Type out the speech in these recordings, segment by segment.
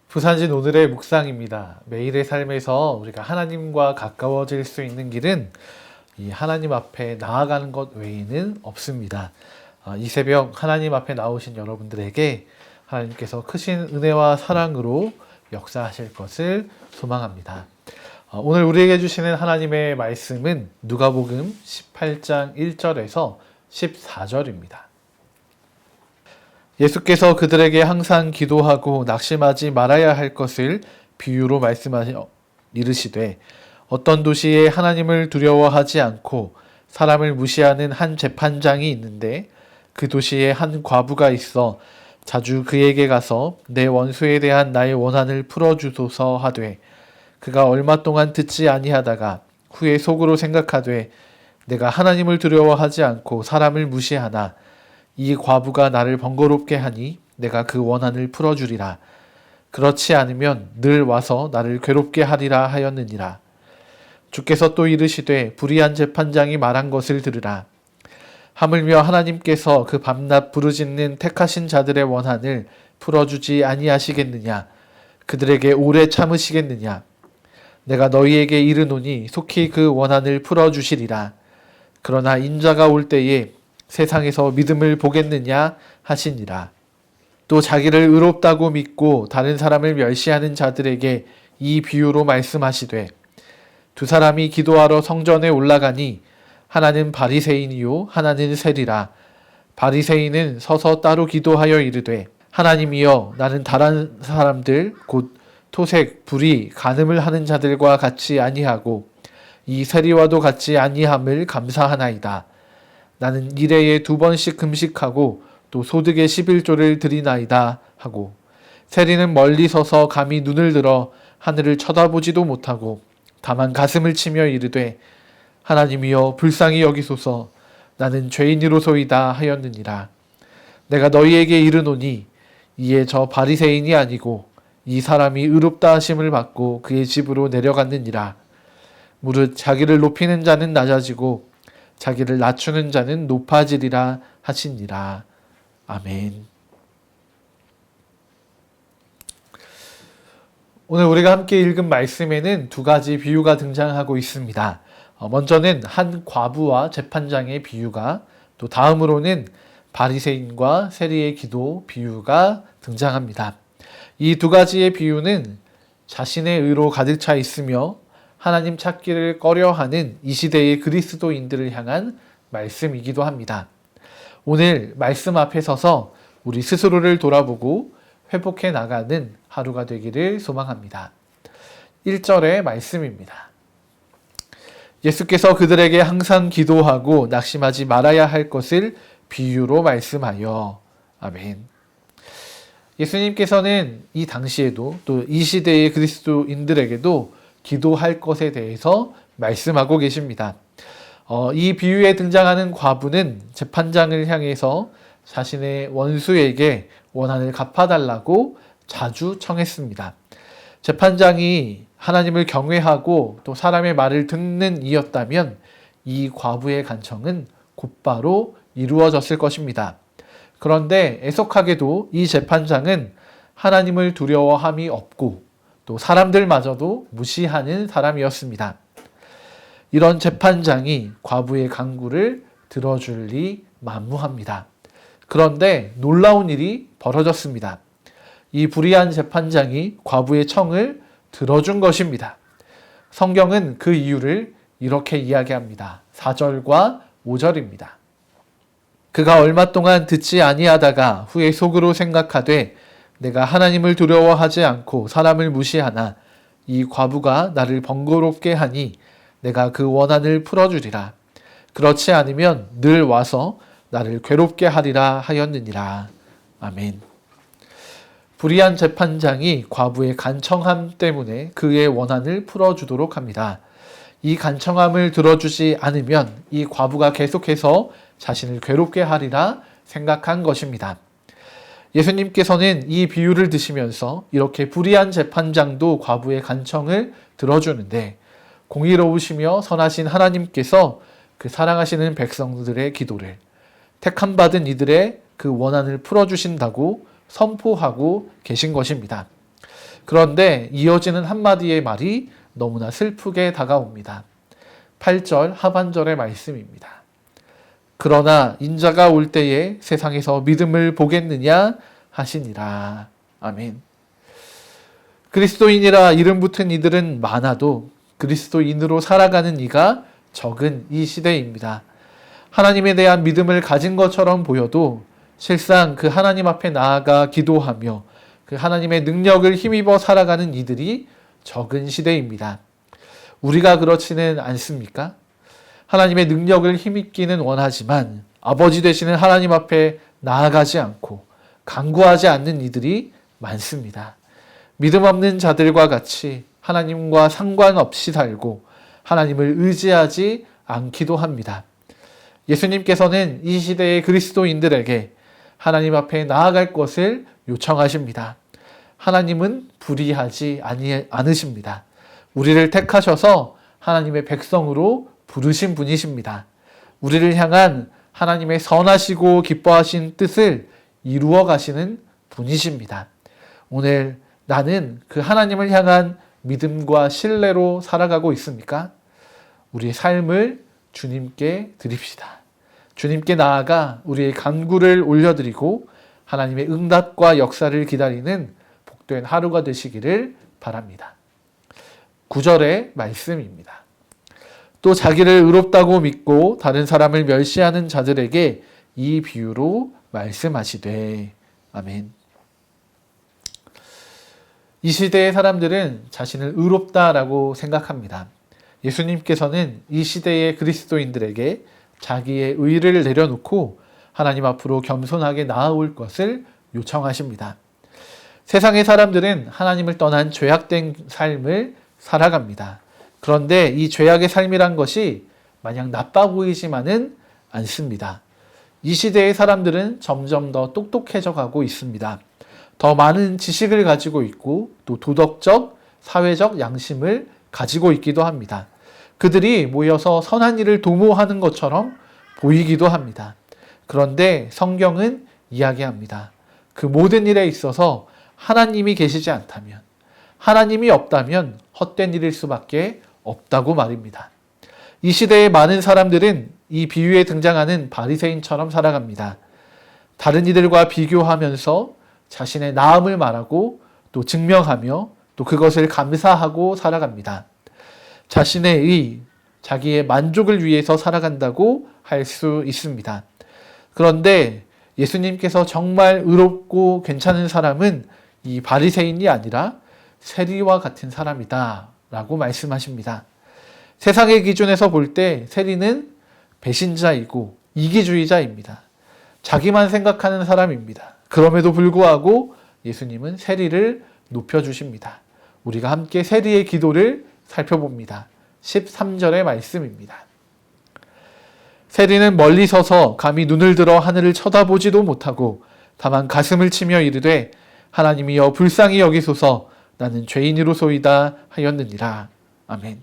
부산진 오늘의 묵상입니다. 매일의 삶에서 우리가 하나님과 가까워질 수 있는 길은 이 하나님 앞에 나아가는 것 외에는 없습니다. 이 새벽 하나님 앞에 나오신 여러분들에게 하나님께서 크신 은혜와 사랑으로 역사하실 것을 소망합니다. 오늘 우리에게 주시는 하나님의 말씀은 누가복음 18장 1절에서 14절입니다. 예수께서 그들에게 항상 기도하고 낙심하지 말아야 할 것을 비유로 말씀하여 이르시되 어떤 도시에 하나님을 두려워하지 않고 사람을 무시하는 한 재판장이 있는데 그 도시에 한 과부가 있어 자주 그에게 가서 내 원수에 대한 나의 원한을 풀어주소서 하되 그가 얼마 동안 듣지 아니하다가 후에 속으로 생각하되 내가 하나님을 두려워하지 않고 사람을 무시하나 이 과부가 나를 번거롭게 하니 내가 그 원한을 풀어주리라. 그렇지 않으면 늘 와서 나를 괴롭게 하리라 하였느니라. 주께서 또 이르시되 불의한 재판장이 말한 것을 들으라. 하물며 하나님께서 그 밤낮 부르짖는 택하신 자들의 원한을 풀어주지 아니하시겠느냐. 그들에게 오래 참으시겠느냐. 내가 너희에게 이르노니 속히 그 원한을 풀어주시리라. 그러나 인자가 올 때에 세상에서 믿음을 보겠느냐 하시니라. 또 자기를 의롭다고 믿고 다른 사람을 멸시하는 자들에게 이 비유로 말씀하시되 두 사람이 기도하러 성전에 올라가니 하나는 바리새인이요 하나는 세리라. 바리새인은 서서 따로 기도하여 이르되 하나님이여 나는 다른 사람들 곧 토색, 불의, 간음을 하는 자들과 같이 아니하고 이 세리와도 같이 아니함을 감사하나이다. 나는 일해에 2번씩 금식하고 또 소득의 11조를 드리나이다 하고 세리는 멀리 서서 감히 눈을 들어 하늘을 쳐다보지도 못하고 다만 가슴을 치며 이르되 하나님이여 불쌍히 여기소서 나는 죄인이로소이다 하였느니라. 내가 너희에게 이르노니 이에 저 바리새인이 아니고 이 사람이 의롭다 하심을 받고 그의 집으로 내려갔느니라. 무릇 자기를 높이는 자는 낮아지고 자기를 낮추는 자는 높아지리라 하시니라. 아멘. 오늘 우리가 함께 읽은 말씀에는 두 가지 비유가 등장하고 있습니다. 먼저는 한 과부와 재판장의 비유가, 또 다음으로는 바리새인과 세리의 기도 비유가 등장합니다. 이 두 가지의 비유는 자신의 의로 가득 차 있으며 하나님 찾기를 꺼려하는 이 시대의 그리스도인들을 향한 말씀이기도 합니다. 오늘 말씀 앞에 서서 우리 스스로를 돌아보고 회복해 나가는 하루가 되기를 소망합니다. 1절의 말씀입니다. 예수께서 그들에게 항상 기도하고 낙심하지 말아야 할 것을 비유로 말씀하여. 아멘. 예수님께서는 이 당시에도 또 이 시대의 그리스도인들에게도 기도할 것에 대해서 말씀하고 계십니다. 이 비유에 등장하는 과부는 재판장을 향해서 자신의 원수에게 원한을 갚아달라고 자주 청했습니다. 재판장이 하나님을 경외하고 또 사람의 말을 듣는 이였다면 이 과부의 간청은 곧바로 이루어졌을 것입니다. 그런데 애석하게도 이 재판장은 하나님을 두려워함이 없고 또 사람들마저도 무시하는 사람이었습니다. 이런 재판장이 과부의 간구를 들어줄 리 만무합니다. 그런데 놀라운 일이 벌어졌습니다. 이 불의한 재판장이 과부의 청을 들어준 것입니다. 성경은 그 이유를 이렇게 이야기합니다. 4절과 5절입니다. 그가 얼마 동안 듣지 아니하다가 후에 속으로 생각하되 내가 하나님을 두려워하지 않고 사람을 무시하나 이 과부가 나를 번거롭게 하니 내가 그 원한을 풀어주리라. 그렇지 않으면 늘 와서 나를 괴롭게 하리라 하였느니라. 아멘. 불의한 재판장이 과부의 간청함 때문에 그의 원한을 풀어주도록 합니다. 이 간청함을 들어주지 않으면 이 과부가 계속해서 자신을 괴롭게 하리라 생각한 것입니다. 예수님께서는 이 비유를 드시면서 이렇게 불의한 재판장도 과부의 간청을 들어주는데 공의로우시며 선하신 하나님께서 그 사랑하시는 백성들의 기도를 택함받은 이들의 그 원한을 풀어주신다고 선포하고 계신 것입니다. 그런데 이어지는 한마디의 말이 너무나 슬프게 다가옵니다. 8절 하반절의 말씀입니다. 그러나 인자가 올 때에 세상에서 믿음을 보겠느냐 하시니라. 아멘. 그리스도인이라 이름 붙은 이들은 많아도 그리스도인으로 살아가는 이가 적은 이 시대입니다. 하나님에 대한 믿음을 가진 것처럼 보여도 실상 그 하나님 앞에 나아가 기도하며 그 하나님의 능력을 힘입어 살아가는 이들이 적은 시대입니다. 우리가 그렇지는 않습니까? 하나님의 능력을 힘입기는 원하지만 아버지 되시는 하나님 앞에 나아가지 않고 간구하지 않는 이들이 많습니다. 믿음 없는 자들과 같이 하나님과 상관없이 살고 하나님을 의지하지 않기도 합니다. 예수님께서는 이 시대의 그리스도인들에게 하나님 앞에 나아갈 것을 요청하십니다. 하나님은 불의하지 않으십니다. 우리를 택하셔서 하나님의 백성으로 부르신 분이십니다. 우리를 향한 하나님의 선하시고 기뻐하신 뜻을 이루어 가시는 분이십니다. 오늘 나는 그 하나님을 향한 믿음과 신뢰로 살아가고 있습니까? 우리의 삶을 주님께 드립시다. 주님께 나아가 우리의 간구를 올려드리고 하나님의 응답과 역사를 기다리는 복된 하루가 되시기를 바랍니다. 9절의 말씀입니다. 또 자기를 의롭다고 믿고 다른 사람을 멸시하는 자들에게 이 비유로 말씀하시되. 아멘. 이 시대의 사람들은 자신을 의롭다라고 생각합니다. 예수님께서는 이 시대의 그리스도인들에게 자기의 의를 내려놓고 하나님 앞으로 겸손하게 나아올 것을 요청하십니다. 세상의 사람들은 하나님을 떠난 죄악된 삶을 살아갑니다. 그런데 이 죄악의 삶이란 것이 마냥 나빠 보이지만은 않습니다. 이 시대의 사람들은 점점 더 똑똑해져 가고 있습니다. 더 많은 지식을 가지고 있고 또 도덕적, 사회적 양심을 가지고 있기도 합니다. 그들이 모여서 선한 일을 도모하는 것처럼 보이기도 합니다. 그런데 성경은 이야기합니다. 그 모든 일에 있어서 하나님이 계시지 않다면, 하나님이 없다면 헛된 일일 수밖에 없다고 말입니다. 이 시대의 많은 사람들은 이 비유에 등장하는 바리새인처럼 살아갑니다. 다른 이들과 비교하면서 자신의 나음을 말하고 또 증명하며 또 그것을 감사하고 살아갑니다. 자신의 의, 자기의 만족을 위해서 살아간다고 할 수 있습니다. 그런데 예수님께서 정말 의롭고 괜찮은 사람은 이 바리새인이 아니라 세리와 같은 사람이다 라고 말씀하십니다. 세상의 기준에서 볼 때 세리는 배신자이고 이기주의자입니다. 자기만 생각하는 사람입니다. 그럼에도 불구하고 예수님은 세리를 높여주십니다. 우리가 함께 세리의 기도를 살펴봅니다. 13절의 말씀입니다. 세리는 멀리 서서 감히 눈을 들어 하늘을 쳐다보지도 못하고 다만 가슴을 치며 이르되 하나님이여 불쌍히 여기소서 나는 죄인이로소이다 하였느니라. 아멘.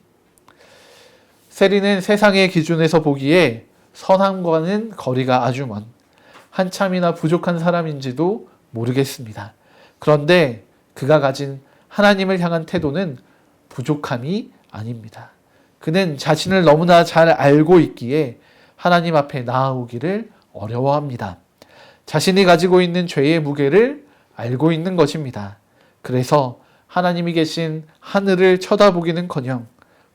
세리는 세상의 기준에서 보기에 선함과는 거리가 아주 먼 한참이나 부족한 사람인지도 모르겠습니다. 그런데 그가 가진 하나님을 향한 태도는 부족함이 아닙니다. 그는 자신을 너무나 잘 알고 있기에 하나님 앞에 나아오기를 어려워합니다. 자신이 가지고 있는 죄의 무게를 알고 있는 것입니다. 그래서 하나님이 계신 하늘을 쳐다보기는커녕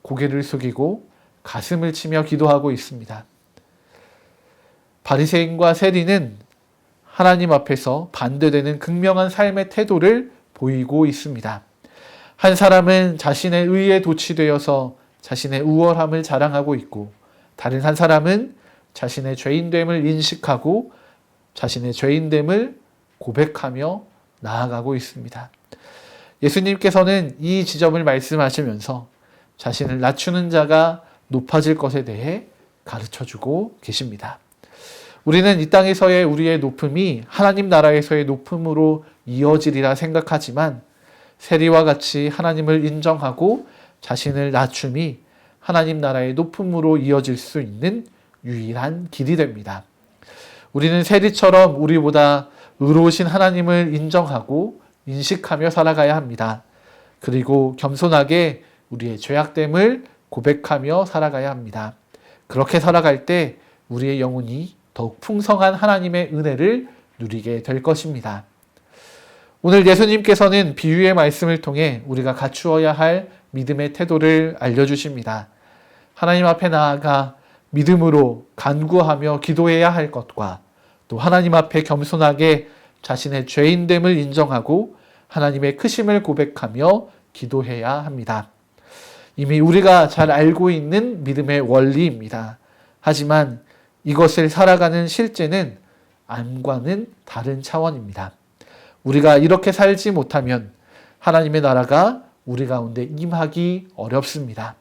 고개를 숙이고 가슴을 치며 기도하고 있습니다. 바리새인과 세리는 하나님 앞에서 반대되는 극명한 삶의 태도를 보이고 있습니다. 한 사람은 자신의 의에 도취되어서 자신의 우월함을 자랑하고 있고 다른 한 사람은 자신의 죄인됨을 인식하고 자신의 죄인됨을 고백하며 나아가고 있습니다. 예수님께서는 이 지점을 말씀하시면서 자신을 낮추는 자가 높아질 것에 대해 가르쳐주고 계십니다. 우리는 이 땅에서의 우리의 높음이 하나님 나라에서의 높음으로 이어지리라 생각하지만 세리와 같이 하나님을 인정하고 자신을 낮춤이 하나님 나라의 높음으로 이어질 수 있는 유일한 길이 됩니다. 우리는 세리처럼 우리보다 의로우신 하나님을 인정하고 인식하며 살아가야 합니다. 그리고 겸손하게 우리의 죄악됨을 고백하며 살아가야 합니다. 그렇게 살아갈 때 우리의 영혼이 더욱 풍성한 하나님의 은혜를 누리게 될 것입니다. 오늘 예수님께서는 비유의 말씀을 통해 우리가 갖추어야 할 믿음의 태도를 알려주십니다. 하나님 앞에 나아가 믿음으로 간구하며 기도해야 할 것과 또 하나님 앞에 겸손하게 자신의 죄인됨을 인정하고 하나님의 크심을 고백하며 기도해야 합니다. 이미 우리가 잘 알고 있는 믿음의 원리입니다. 하지만 이것을 살아가는 실제는 암과는 다른 차원입니다. 우리가 이렇게 살지 못하면 하나님의 나라가 우리 가운데 임하기 어렵습니다.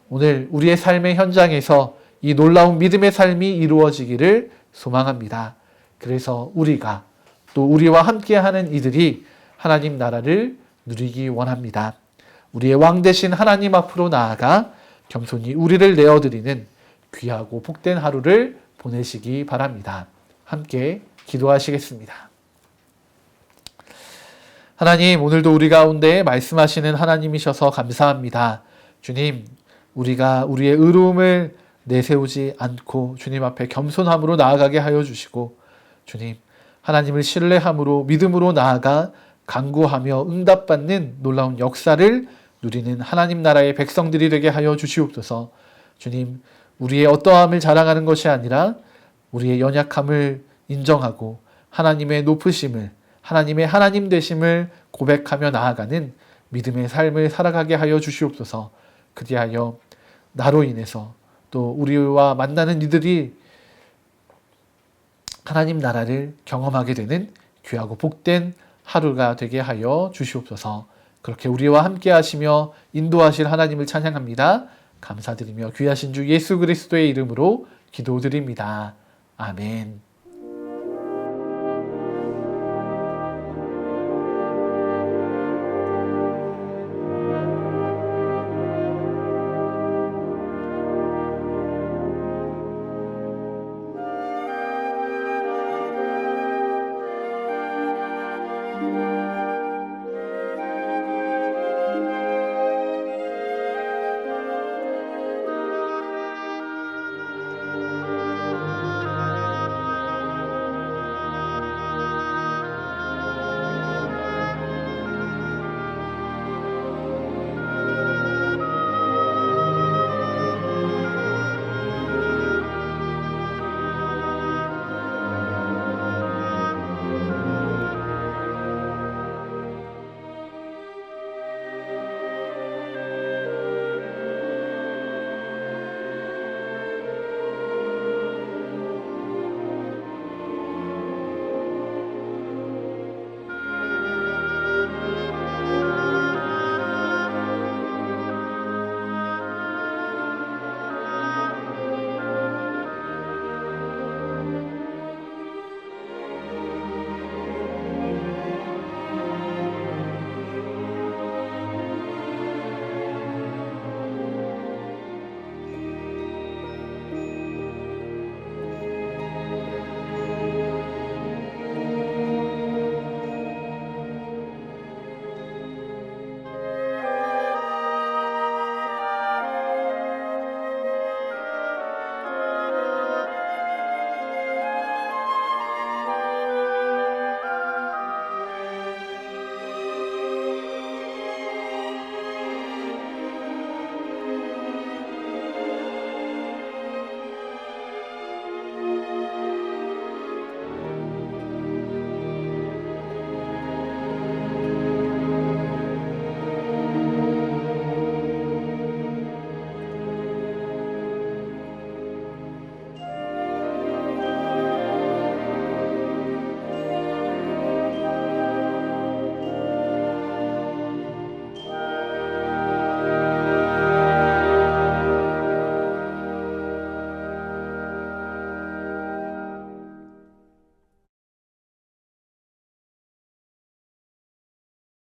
오늘 우리의 삶의 현장에서 이 놀라운 믿음의 삶이 이루어지기를 소망합니다. 그래서 우리가 또 우리와 함께하는 이들이 하나님 나라를 누리기 원합니다. 우리의 왕 되신 하나님 앞으로 나아가 겸손히 우리를 내어드리는 귀하고 복된 하루를 보내시기 바랍니다. 함께 기도하시겠습니다. 하나님, 오늘도 우리 가운데 말씀하시는 하나님이셔서 감사합니다. 주님, 우리가 우리의 의로움을 내세우지 않고 주님 앞에 겸손함으로 나아가게 하여 주시고, 주님, 하나님을 신뢰함으로 믿음으로 나아가 간구하며 응답받는 놀라운 역사를 누리는 하나님 나라의 백성들이 되게 하여 주시옵소서. 주님, 우리의 어떠함을 자랑하는 것이 아니라 우리의 연약함을 인정하고 하나님의 높으심을, 하나님의 하나님 되심을 고백하며 나아가는 믿음의 삶을 살아가게 하여 주시옵소서. 그리하여 나로 인해서 또 우리와 만나는 이들이 하나님 나라를 경험하게 되는 귀하고 복된 하루가 되게 하여 주시옵소서. 그렇게 우리와 함께 하시며 인도하실 하나님을 찬양합니다. 감사드리며 귀하신 주 예수 그리스도의 이름으로 기도드립니다. 아멘.